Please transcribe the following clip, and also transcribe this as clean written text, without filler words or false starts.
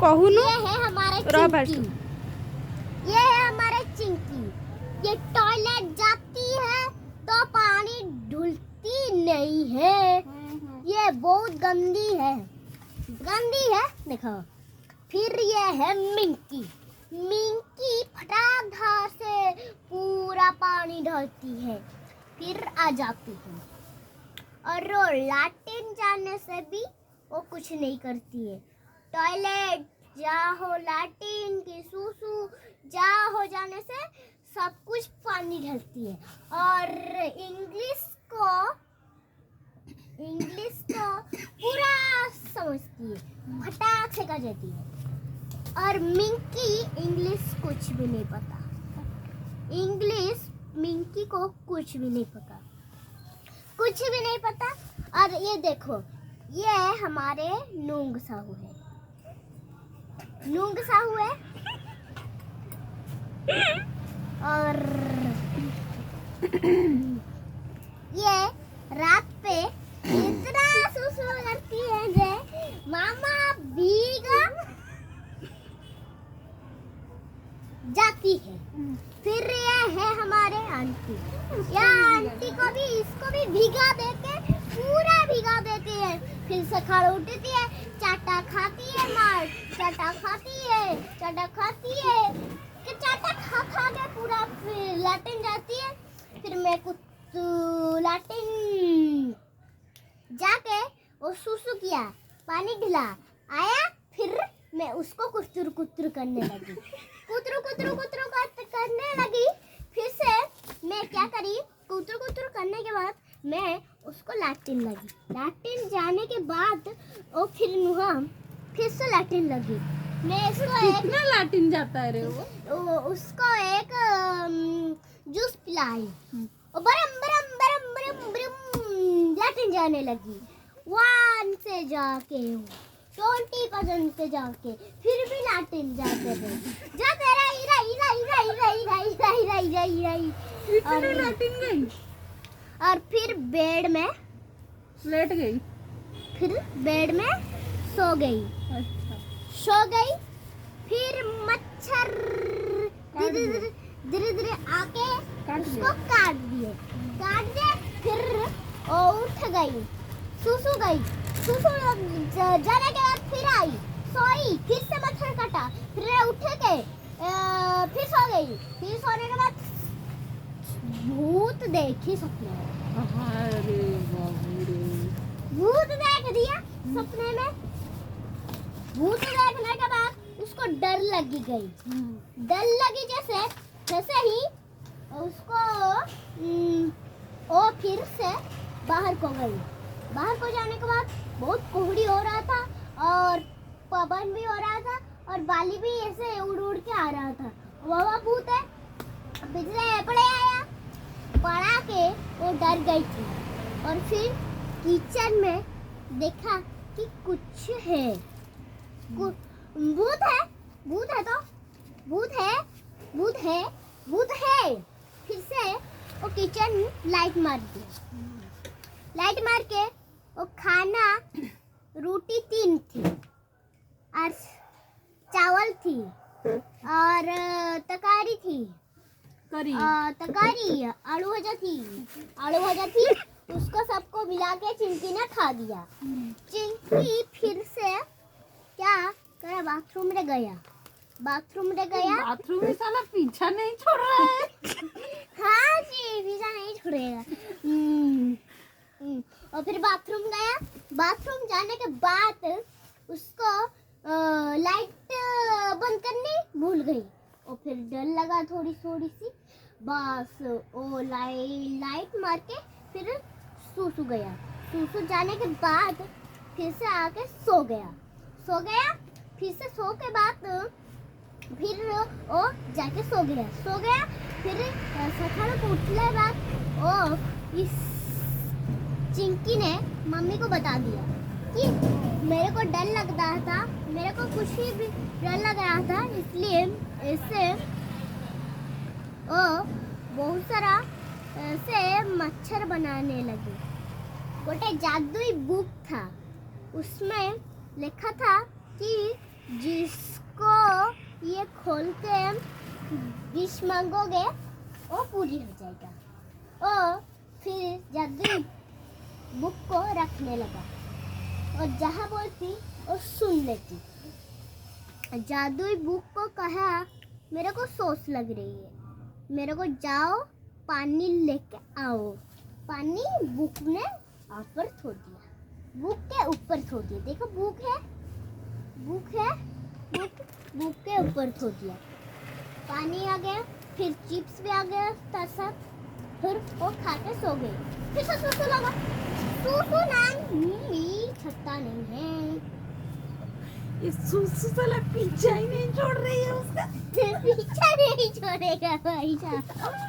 कहूनु ये है हमारे चिंकी। ये है हमारे चिंकी। ये टॉयलेट जाती है तो पानी ढुलती नहीं है। ये बहुत गंदी है, गंदी है। देखो, फिर ये है मिंकी। मिंकी फटाक धार से पूरा पानी ढालती है, फिर आ जाती है। और वो लैट्रिन जाने से भी वो कुछ नहीं करती है। टॉयलेट जा हो, लैट्रिन की सूसू जा हो जाने से सब कुछ पानी ढलती है। और इंग्लिश को पूरा समझती है, फटाक से कर देती है। और मिंकी इंग्लिश कुछ भी नहीं पता। इंग्लिश मिंकी को कुछ भी नहीं पता, कुछ भी नहीं पता। और ये देखो, ये हमारे नूंग साहू है। नूंग साहू है। और ये रात पे इतना सुसु करती है जे मामा भीगा जाती है। फिर ये है हमारे आंटी। या आंटी को भी, इसको भी भिगा देते, पूरा भिगा देती है। फिर से खड़ उठती है, चाटा खाती है, मार चाटा खाती है, चाटा खाती है, कि चाटा खा खा के पूरा फिर लैट्रिन जाती है। फिर मैं लैट्रिन जाके वो सुसु किया, पानी ढिला आया, फिर मैं उसको कुतुर कुतुर करने लगी, कुतुर कुतुर कुतुर करने लगी। फिर से मैं क्या करी, कुतुर कुतुर करने के बाद मैं उसको लैट्रिन लगी। लैट्रिन जाने के बाद वो फिर से लैट्रिन लगी। मैं इसको कितना लैट्रिन जाता है रे वो? उसको एक जूस पिलाई। और बरम बरम बरम बरम बरम लैट्रिन जाने लगी। 1 से जाके 20% से जाके फिर भी लैट्रिन जाते रही इतनी लैट्रिन गई। और फिर बेड में लेट गई, फिर बेड में सो गई। अच्छा, सो गई। फिर मच्छर धीरे धीरे आके उसको काट दिए। फिर वो उठ गई, सुसु गई। सुसु जाने के बाद फिर आई, सोई, फिर से मच्छर काटा, फिर उठ के फिर सो गई। फिर सोने के बाद भूत देखी सपने में। अरे बाबू रे, भूत देख दिया सपने में। भूत देखने के बाद उसको डर लगी गई। डर लगी जैसे ही उसको वो फिर से बाहर को गई। बाहर को जाने के बाद बहुत कोहड़ी हो रहा था और पवन भी हो रहा था और बाली भी ऐसे उड़ उड़ के आ रहा था। वह भूत है, बिजली पड़े आया, पड़ा के वो डर गई थी। और फिर किचन में देखा कि कुछ है, भूत है, भूत है, तो भूत है, भूत है, भूत है। फिर से वो किचन लाइट मार दी। लाइट मार के वो खाना, रोटी 3 थी और चावल थी और तकारी थी, तकारी आलू भजा थी। उसको सबको मिला के चिंकी ने खा दिया। चिंकी फिर से क्या करा, बाथरूम में गया। बाथरूम में साला पीछा नहीं छोड़ रहा है। हाँ जी, पीछा नहीं छोड़ेगा। और फिर बाथरूम गया। बाथरूम जाने के बाद उसको लाइट बंद करनी भूल गई और फिर डर लगा थोड़ी सी। बस वो लाइट मार के फिर सूसू गया। सूसू जाने के बाद फिर से आके सो गया। फिर से सो के बाद फिर वो जाके सो गया। फिर सकाल को उठने बाद वो इस चिंकी ने मम्मी को बता दिया कि मेरे को डर लग रहा था, मेरे को कुछ भी डर लग रहा था, इसलिए इससे वो बहुत सारा से मच्छर बनाने लगी। गोटे जादुई बुक था, उसमें लिखा था कि जिसको ये खोल के विश मांगोगे वो पूरी हो जाएगा। और फिर जादुई बुक को रखने लगा और जहाँ बोलती और सुन लेती। जादुई बुक को कहा, मेरे को सोच लग रही है, मेरे को जाओ पानी लेके आओ। पानी बुक ने ऊपर छोड़ दिया, बुक के ऊपर छोड़ दिया। देखो बुक है, बुक के ऊपर छोड़ दिया। पानी आ गया, फिर चिप्स भी आ गया था सब, फिर वो खा के सो गए। फिर सुसु लगा, सुसु नहीं छत्ता नहीं है। ये सुसु साला पीछा ही नहीं छोड़ रही है उसका। पीछा नहीं छोड़ेगा भाई साहब।